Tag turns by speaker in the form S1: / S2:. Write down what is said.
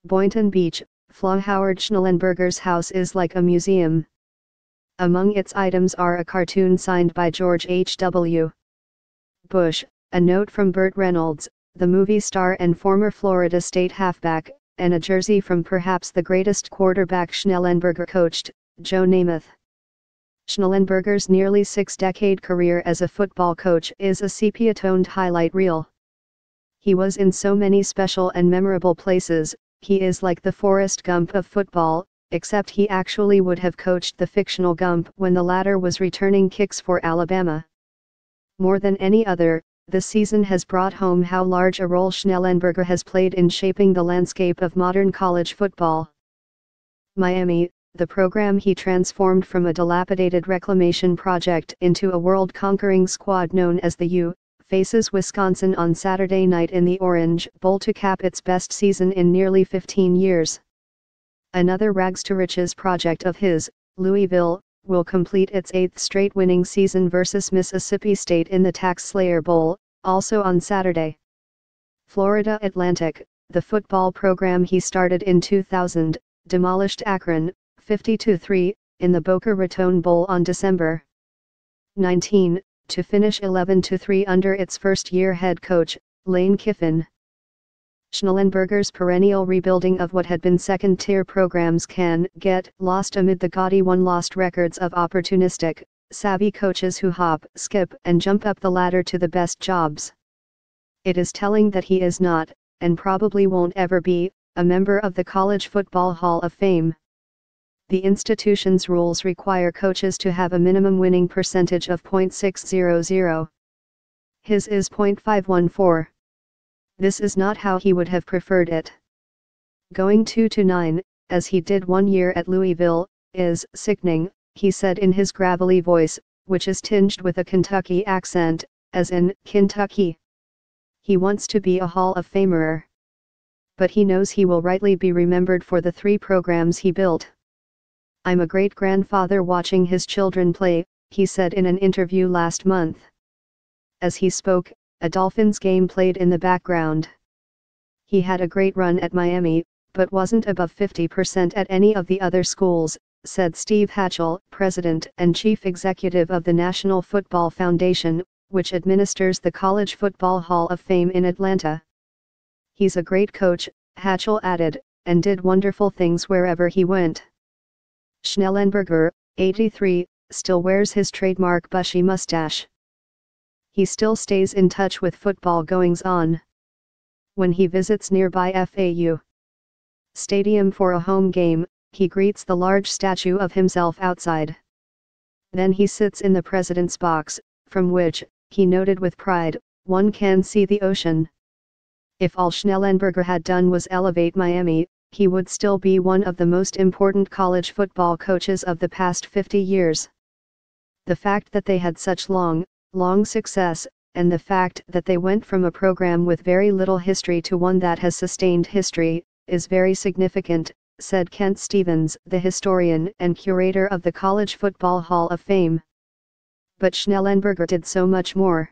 S1: Boynton Beach, Fla. Howard Schnellenberger's house is like a museum. Among its items are a cartoon signed by George H.W. Bush, a note from Burt Reynolds, the movie star and former Florida State halfback, and a jersey from perhaps the greatest quarterback Schnellenberger coached, Joe Namath. Schnellenberger's nearly six-decade career as a football coach is a sepia-toned highlight reel. He was in so many special and memorable places. He is like the Forrest Gump of football, except he actually would have coached the fictional Gump when the latter was returning kicks for Alabama. More than any other, this season has brought home how large a role Schnellenberger has played in shaping the landscape of modern college football. Miami, the program he transformed from a dilapidated reclamation project into a world-conquering squad known as the U, faces Wisconsin on Saturday night in the Orange Bowl to cap its best season in nearly 15 years. Another rags-to-riches project of his, Louisville, will complete its 8th straight winning season versus Mississippi State in the Tax Slayer Bowl, also on Saturday. Florida Atlantic, the football program he started in 2000, demolished Akron, 52-3, in the Boca Raton Bowl on December 19, to finish 11-3 under its first-year head coach, Lane Kiffin. Schnellenberger's perennial rebuilding of what had been second-tier programs can get lost amid the gaudy one-lost records of opportunistic, savvy coaches who hop, skip, and jump up the ladder to the best jobs. It is telling that he is not, and probably won't ever be, a member of the College Football Hall of Fame. The institution's rules require coaches to have a minimum winning percentage of .600. His is .514. This is not how he would have preferred it. Going 2-9, as he did one year at Louisville, is sickening, he said in his gravelly voice, which is tinged with a Kentucky accent, as in Kentucky. He wants to be a Hall of Famer. But he knows he will rightly be remembered for the 3 programs he built. I'm a great-grandfather watching his children play, he said in an interview last month. As he spoke, a Dolphins game played in the background. He had a great run at Miami, but wasn't above 50% at any of the other schools, said Steve Hatchell, president and chief executive of the National Football Foundation, which administers the College Football Hall of Fame in Atlanta. He's a great coach, Hatchell added, and did wonderful things wherever he went. Schnellenberger, 83, still wears his trademark bushy mustache. He still stays in touch with football goings-on. When he visits nearby FAU Stadium for a home game, he greets the large statue of himself outside. Then he sits in the president's box, from which, he noted with pride, one can see the ocean. If all Schnellenberger had done was elevate Miami, he would still be one of the most important college football coaches of the past 50 years. The fact that they had such long success, and the fact that they went from a program with very little history to one that has sustained history, is very significant, said Kent Stevens, the historian and curator of the College Football Hall of Fame. But Schnellenberger did so much more.